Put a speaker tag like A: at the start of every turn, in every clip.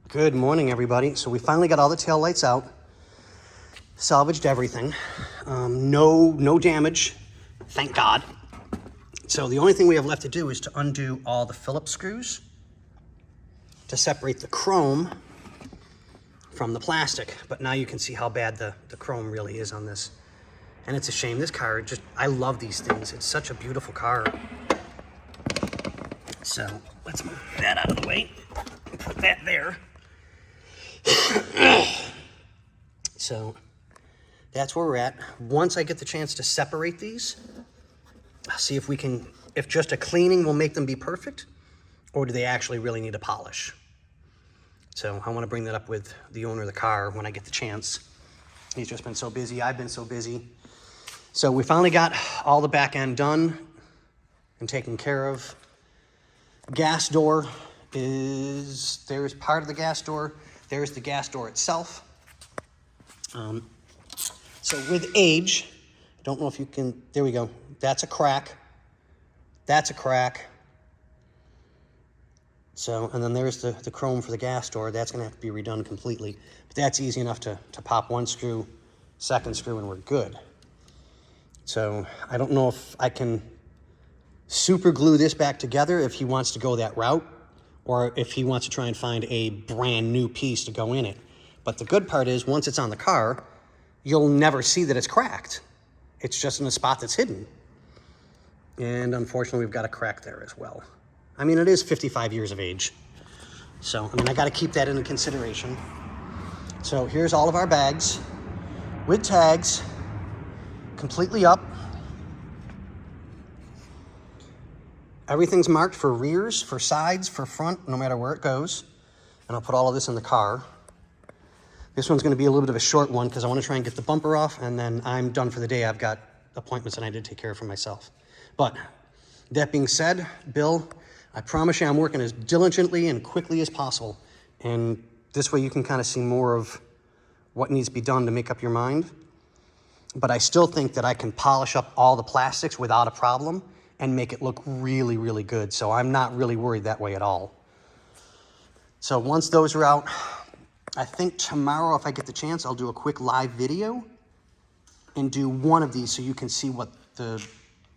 A: Good morning, everybody. So we finally got all the tail lights out, salvaged everything. No damage, thank God. So the only thing we have left to do is to undo all the Phillips screws to separate the chrome from the plastic. But now you can see how bad the chrome really is on this. And it's a shame. This car, I love these things. It's such a beautiful car. So let's move that out of the way and put that there. So that's where we're at. Once I get the chance to separate these, I'll see if just a cleaning will make them be perfect, or do they actually really need a polish? So I want to bring that up with the owner of the car when I get the chance. He's just been so busy. I've been so busy. So we finally got all the back end done and taken care of. Gas door there's part of the gas door. There's the gas door itself. So with age, I don't know if you can, there we go. That's a crack. That's a crack. So, and then there's the chrome for the gas door. That's gonna have to be redone completely. But that's easy enough to pop one screw, second screw, and we're good. So I don't know if I can super glue this back together if he wants to go that route, or if he wants to try and find a brand new piece to go in it. But the good part is, once it's on the car, you'll never see that it's cracked. It's just in a spot that's hidden. And unfortunately, we've got a crack there as well. I mean, it is 55 years of age. So, I mean, I gotta keep that into consideration. So here's all of our bags with tags, completely up. Everything's marked for rears, for sides, for front, no matter where it goes. And I'll put all of this in the car. This one's gonna be a little bit of a short one because I wanna try and get the bumper off, and then I'm done for the day. I've got appointments that I need to take care of for myself. But that being said, Bill, I promise you I'm working as diligently and quickly as possible. And this way you can kind of see more of what needs to be done to make up your mind. But I still think that I can polish up all the plastics without a problem and make it look really, really good. So I'm not really worried that way at all. So once those are out, I think tomorrow, if I get the chance, I'll do a quick live video and do one of these so you can see what the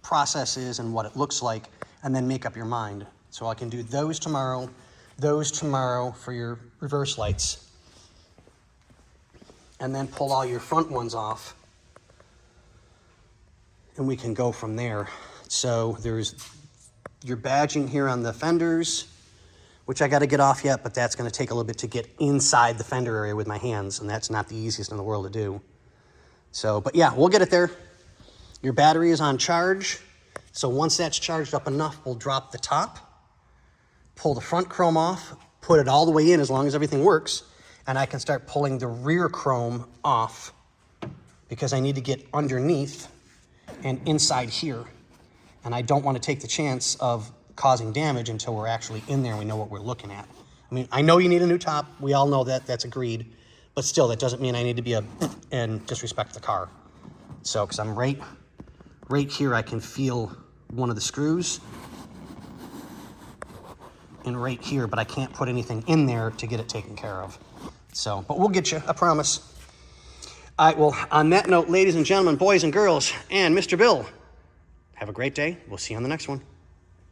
A: process is and what it looks like, and then make up your mind. So I can do those tomorrow for your reverse lights, and then pull all your front ones off, and we can go from there. So there's your badging here on the fenders, which I got to get off yet, but that's going to take a little bit to get inside the fender area with my hands, and that's not the easiest in the world to do. So, but yeah, we'll get it there. Your battery is on charge, so once that's charged up enough, we'll drop the top, pull the front chrome off, put it all the way in as long as everything works, and I can start pulling the rear chrome off because I need to get underneath and inside here. And I don't want to take the chance of causing damage until we're actually in there and we know what we're looking at. I mean, I know you need a new top. We all know that. That's agreed. But still, that doesn't mean I need to be and disrespect the car. So, because I'm right here, I can feel one of the screws. And right here, but I can't put anything in there to get it taken care of. So, but we'll get you, I promise. All right, well, on that note, ladies and gentlemen, boys and girls, and Mr. Bill, have a great day. We'll see you on the next one.